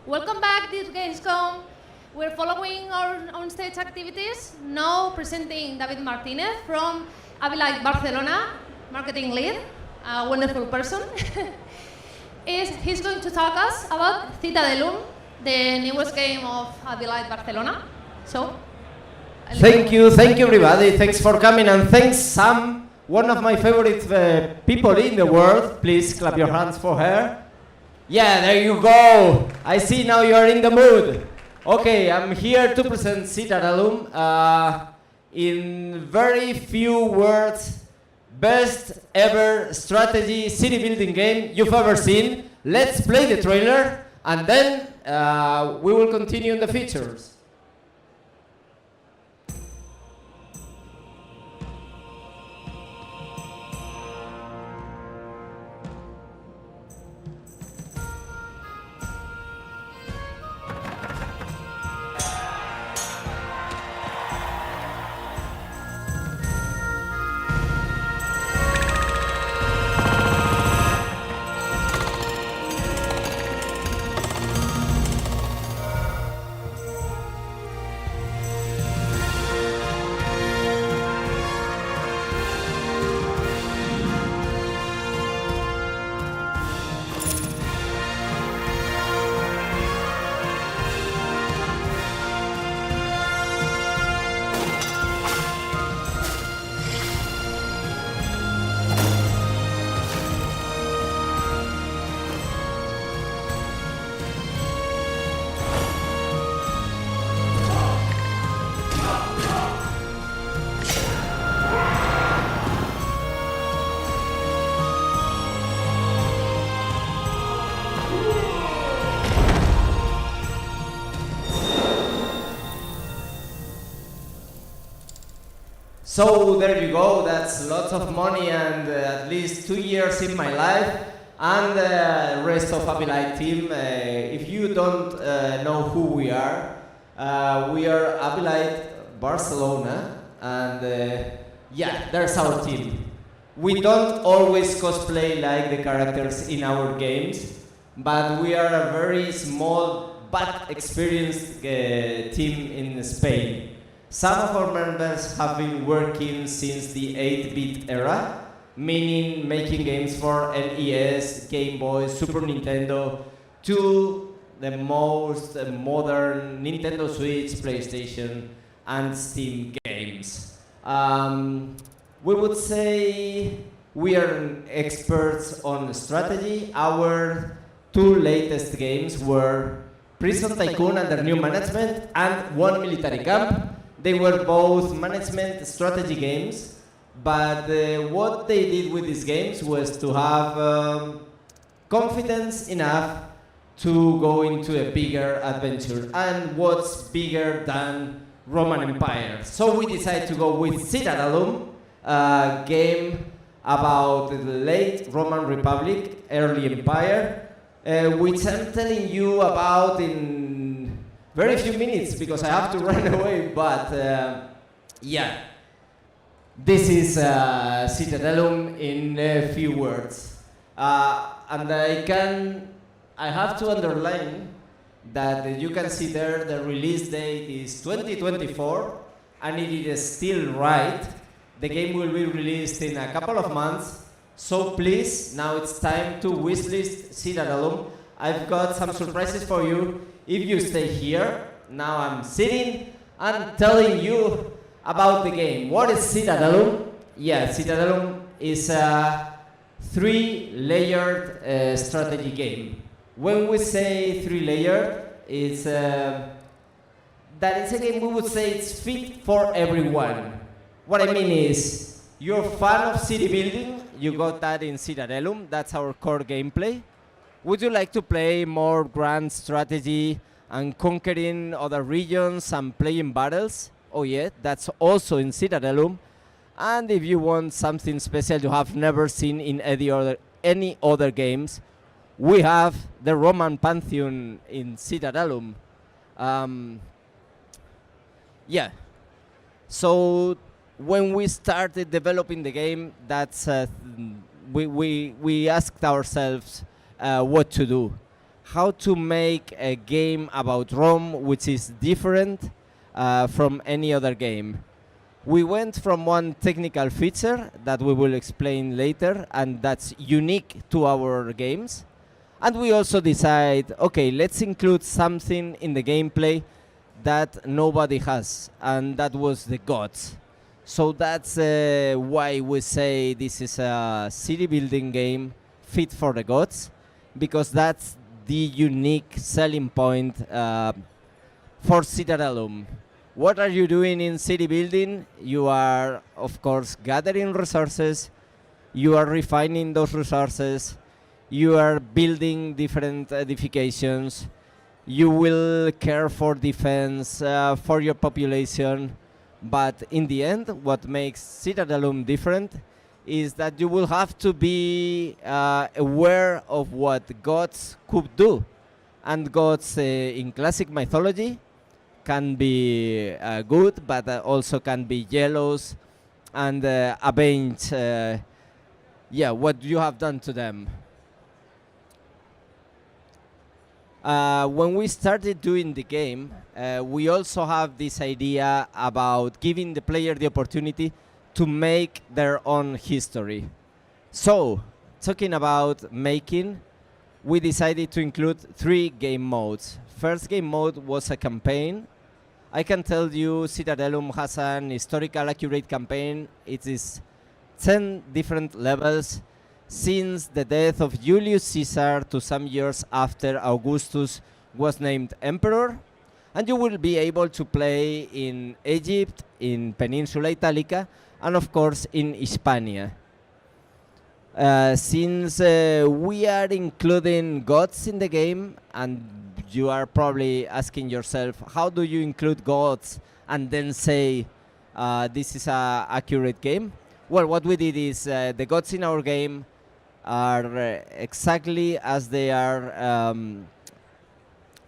Welcome back to Gamescom. We're following our on-stage activities. Now presenting David Martínez from Abylight Barcelona, marketing lead, a wonderful person. He's going to talk us about Citadelum, the newest game of Abylight Barcelona. So, thank you everybody. Thanks for coming, and thanks Sam, one of my favorite people in the world. Please clap your hands for her. Yeah, there you go. I see now you are in the mood. Okay, I'm here to present Citadelum. In very few words, best ever strategy city building game you've ever seen. Let's play the trailer, and then we will continue in the features. So there you go, that's lots of money and at least 2 years in my life, and the rest of Abylight team. If you don't know who we are Abylight Barcelona, and yeah, there's our team. We don't always cosplay like the characters in our games, but we are a very small but experienced team in Spain. Some of our members have been working since the 8-bit era, meaning making games for NES, Game Boy, Super Nintendo, to the most modern Nintendo Switch, PlayStation, and Steam games. We would say we are experts on strategy. Our two latest games were Prison Tycoon under new management and One Military Camp. They were both management strategy games, but what they did with these games was to have confidence enough to go into a bigger adventure. And what's bigger than Roman Empire? So we decided to go with Citadelum, a game about the late Roman Republic, early Empire, which I'm telling you about in very few minutes because I have to run away, but yeah, this is Citadelum in a few words. And I have to underline that you can see there the release date is 2024, and it is still right. The game will be released in a couple of months, so please, now it's time to wishlist Citadelum. I've got some surprises for you if you stay here. Now I'm sitting and telling you about the game. What is Citadelum? Yeah, Citadelum is a 3-layered strategy game. When we say 3-layered, it's that it's a game we would say it's fit for everyone. What I mean is, you're a fan of city building, you got that in Citadelum, that's our core gameplay. Would you like to play more grand strategy and conquering other regions and playing battles? Oh yeah, that's also in Citadelum. And if you want something special you have never seen in any other games, we have the Roman Pantheon in Citadelum. Yeah. So when we started developing the game, that's we asked ourselves what to do. how to make a game about Rome which is different from any other game. We went from one technical feature that we will explain later, and that's unique to our games. And we also decide, okay, let's include something in the gameplay that nobody has, and that was the gods. So that's why we say this is a city building game fit for the gods, because that's the unique selling point for Citadelum. What are you doing in city building? You are, of course, gathering resources, you are refining those resources, you are building different edifications, you will care for defense, for your population, but in the end, what makes Citadelum different is that you will have to be aware of what gods could do. And gods in classic mythology can be good, but also can be jealous and avenge what you have done to them. When we started doing the game, we also have this idea about giving the player the opportunity to make their own history. So, talking about making, we decided to include 3 game modes. First game mode was a campaign. I can tell you Citadelum has an historical accurate campaign. It is 10 different levels since the death of Julius Caesar to some years after Augustus was named emperor. And you will be able to play in Egypt, in Peninsula Italica, and of course in Hispania. Since we are including gods in the game, and you are probably asking yourself, how do you include gods and then say this is an accurate game? Well, what we did is the gods in our game are exactly as they are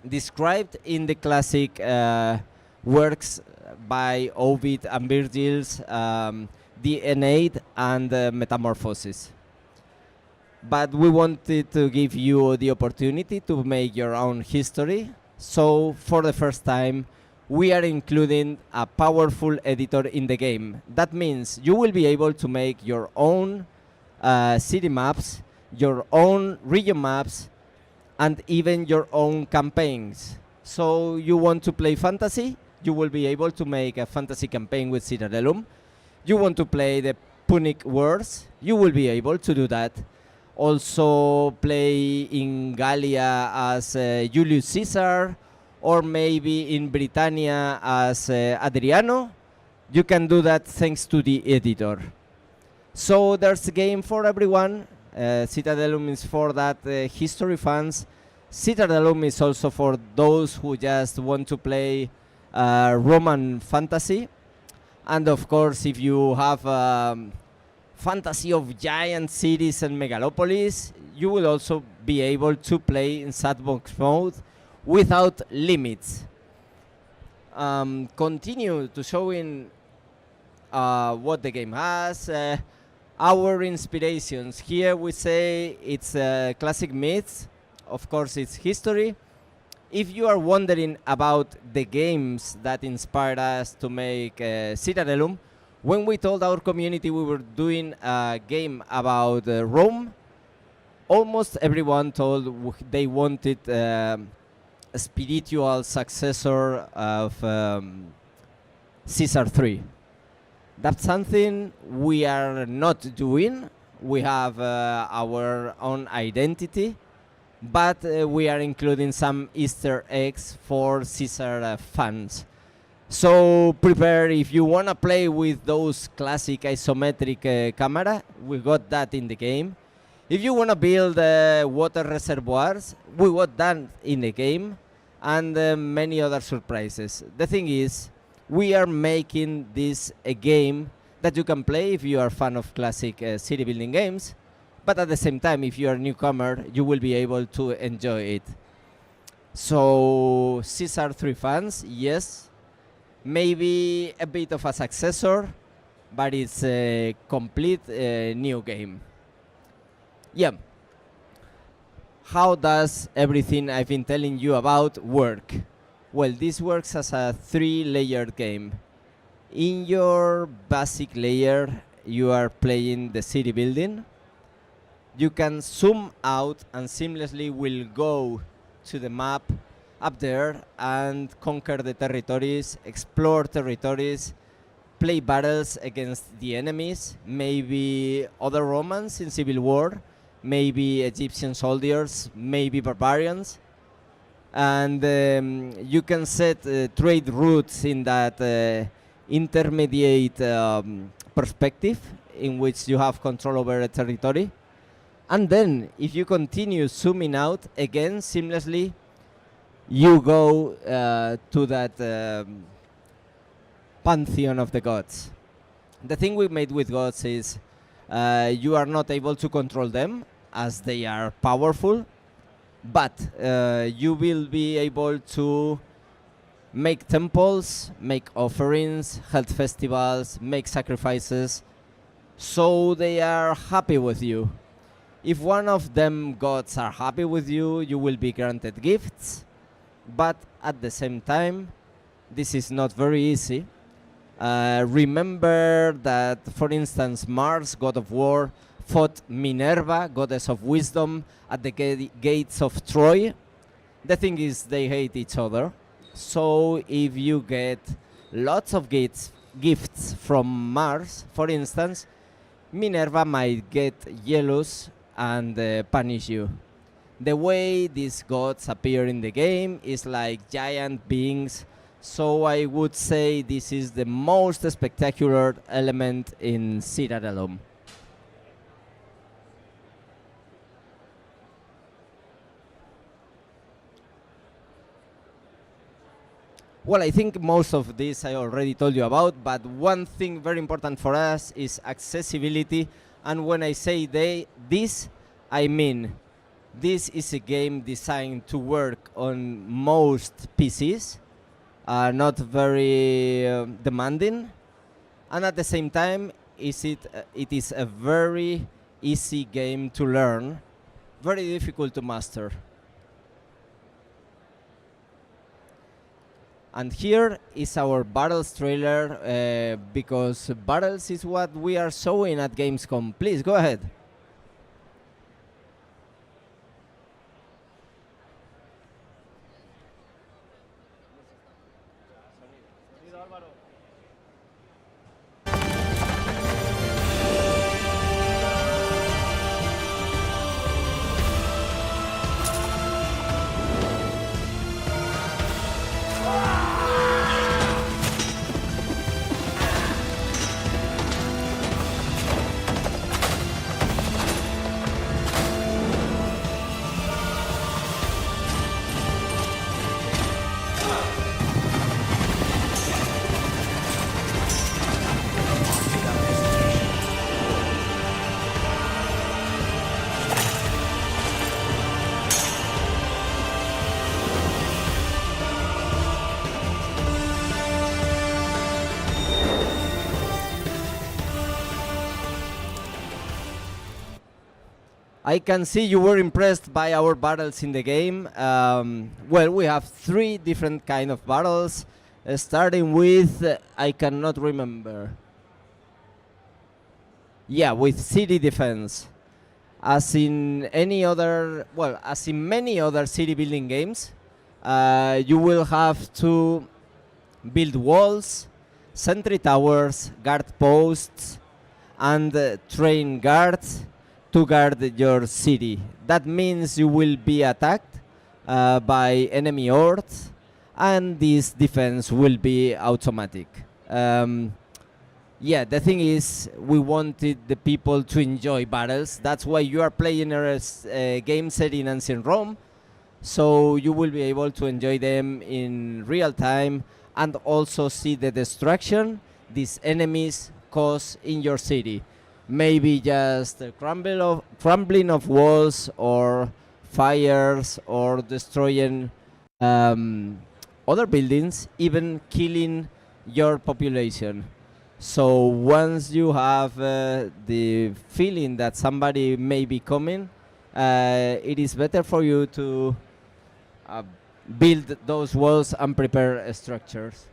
described in the classic works by Ovid and Virgil's the Aeneid and Metamorphosis. But we wanted to give you the opportunity to make your own history. So for the first time, we are including a powerful editor in the game. That means you will be able to make your own city maps, your own region maps, and even your own campaigns. So you want to play fantasy, you will be able to make a fantasy campaign with Citadelum. You want to play the Punic Wars, you will be able to do that. Also play in Gallia as Julius Caesar, or maybe in Britannia as Adriano. You can do that thanks to the editor. So there's a game for everyone. Citadelum is for that history fans. Citadelum is also for those who just want to play Roman fantasy. And of course, if you have fantasy of giant cities and megalopolis, you will also be able to play in sandbox mode without limits. Continue to showing what the game has. Our inspirations. Here we say it's classic myths. Of course, it's history. If you are wondering about the games that inspired us to make Citadelum, when we told our community we were doing a game about Rome, almost everyone told they wanted a spiritual successor of Caesar 3. That's something we are not doing. We have our own identity, but we are including some Easter eggs for Caesar fans. So prepare if you want to play with those classic isometric camera, we got that in the game. If you want to build water reservoirs, we got that in the game, and many other surprises. The thing is, we are making this a game that you can play if you are a fan of classic city building games, but at the same time, if you are a newcomer, you will be able to enjoy it. So Caesar 3 fans, yes. Maybe a bit of a successor, but it's a complete new game. Yeah. how does everything I've been telling you about work? Well, this works as a 3-layered game. In your basic layer, you are playing the city building. You can zoom out and seamlessly will go to the map up there and conquer the territories, explore territories, play battles against the enemies, maybe other Romans in Civil War, maybe Egyptian soldiers, maybe barbarians. And you can set trade routes in that intermediate perspective in which you have control over a territory. And then, if you continue zooming out, again, seamlessly, you go to that pantheon of the gods. The thing we made with gods is you are not able to control them, as they are powerful, but you will be able to make temples, make offerings, hold festivals, make sacrifices, so they are happy with you. If one of them gods are happy with you, you will be granted gifts, but at the same time, this is not very easy. Remember that, for instance, Mars, god of war, fought Minerva, goddess of wisdom, at the gates of Troy. The thing is, they hate each other. So if you get lots of gifts from Mars, for instance, Minerva might get jealous and punish you. The way these gods appear in the game is like giant beings, so I would say this is the most spectacular element in Citadelum. Well, I think most of this I already told you about, but one thing very important for us is accessibility. And when I say this, I mean this is a game designed to work on most PCs, not very demanding, and at the same time, it is a very easy game to learn, very difficult to master. And here is our Battles trailer, because Battles is what we are showing at Gamescom. Please, go ahead. I can see you were impressed by our battles in the game. Well, we have 3 different kind of battles, starting with, I cannot remember. Yeah, with city defense. As in any other, well, as in many other city building games, you will have to build walls, sentry towers, guard posts, and train guards to guard your city. That means you will be attacked by enemy hordes, and this defense will be automatic. Yeah, the thing is, we wanted the people to enjoy battles. That's why you are playing a game set in ancient Rome, so you will be able to enjoy them in real time and also see the destruction these enemies cause in your city. Maybe just crumbling of walls, or fires, or destroying other buildings, even killing your population. So once you have the feeling that somebody may be coming, it is better for you to build those walls and prepare structures.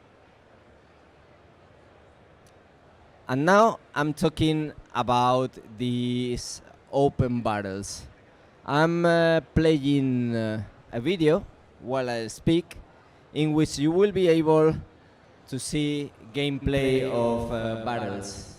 And now I'm talking about these open battles. I'm playing a video while I speak in which you will be able to see gameplay of battles.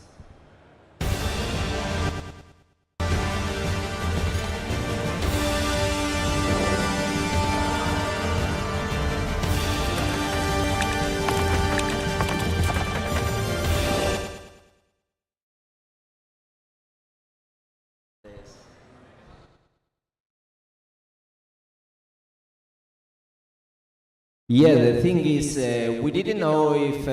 Yeah, the thing is, we didn't know if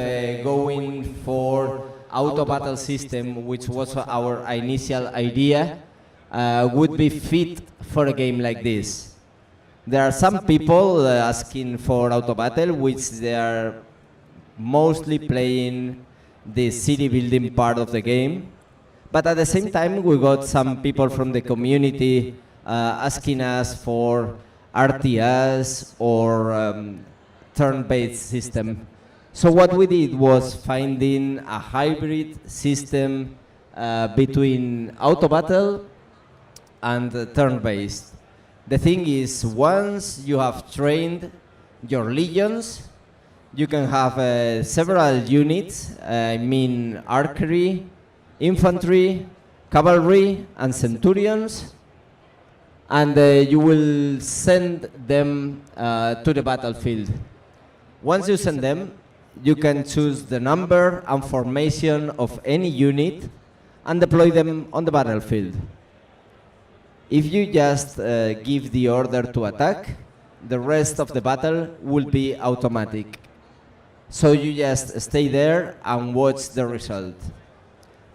going for auto battle system, which was our initial idea, would be fit for a game like this. There are some people asking for auto battle, which they are mostly playing the city building part of the game. But at the same time, we got some people from the community asking us for RTS or turn-based system. So what we did was finding a hybrid system between auto battle and turn-based. The thing is, once you have trained your legions, you can have several units, I mean archery, infantry, cavalry, and centurions, and you will send them to the battlefield. Once you send them, you can choose the number and formation of any unit and deploy them on the battlefield. If you just give the order to attack, the rest of the battle will be automatic. So you just stay there and watch the result.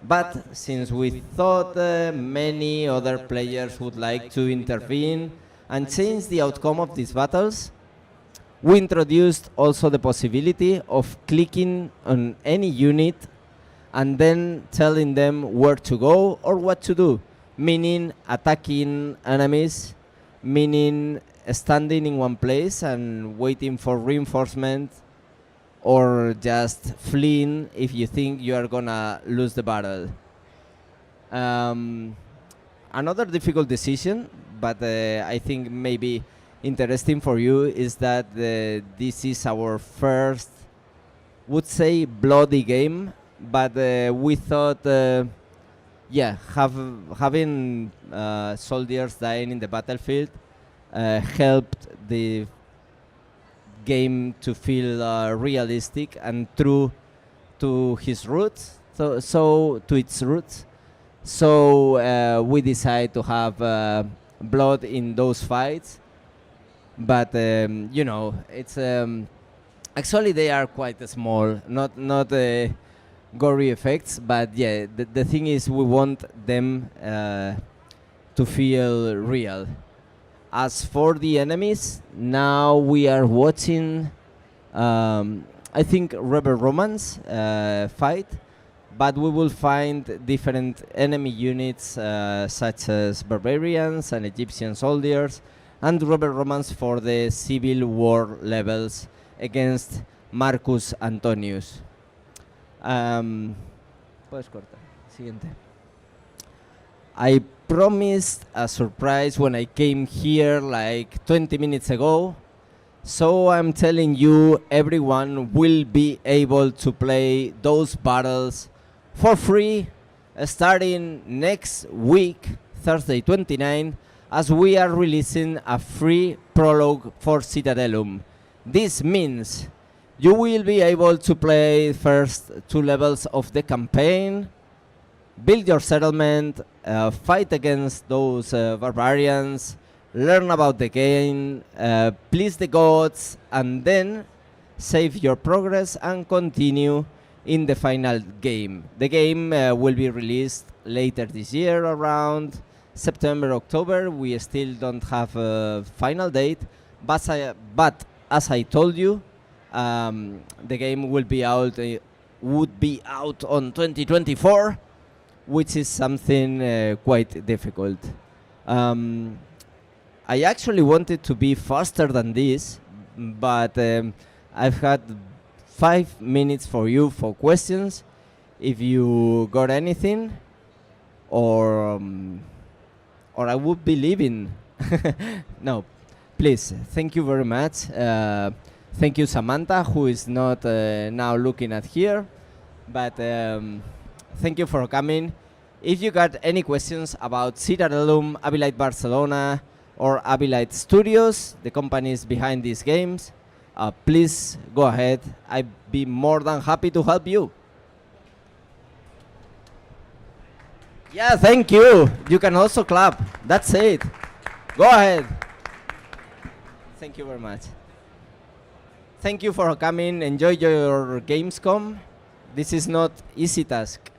But since we thought many other players would like to intervene and change the outcome of these battles, we introduced also the possibility of clicking on any unit and then telling them where to go or what to do, meaning attacking enemies, meaning standing in one place and waiting for reinforcement, or just fleeing if you think you are gonna lose the battle. Another difficult decision, but I think maybe interesting for you, is that this is our first, would say, bloody game, but we thought, yeah, having soldiers dying in the battlefield helped the game to feel realistic and true to his roots, so to its roots. So we decided to have blood in those fights. But you know, it's actually they are quite small, not gory effects. But yeah, the thing is, we want them to feel real. As for the enemies, now we are watching, I think, Rebel Romance fight, but we will find different enemy units such as barbarians and Egyptian soldiers, and Rebel Romance for the civil war levels against Marcus Antonius. Puedes cortar. Siguiente. I promised a surprise when I came here like 20 minutes ago. So I'm telling you, everyone will be able to play those battles for free starting next week, Thursday 29, as we are releasing a free prologue for Citadelum. This means you will be able to play first 2 levels of the campaign, build your settlement, fight against those barbarians, learn about the game, please the gods, and then save your progress and continue in the final game. The game will be released later this year, around September, October. We still don't have a final date, but as I told you, the game will be out, would be out on 2024, which is something quite difficult. I actually wanted to be faster than this, but I've had 5 minutes for you for questions. If you got anything, or I would be leaving. No, please, thank you very much. Thank you, Samantha, who is not now looking at here, but thank you for coming. If you got any questions about Citadelum, Abylight Barcelona, or Abylight Studios, the companies behind these games, please go ahead. I'd be more than happy to help you. Yeah, thank you. You can also clap. That's it. Go ahead. Thank you very much. Thank you for coming. Enjoy your Gamescom. This is not easy task.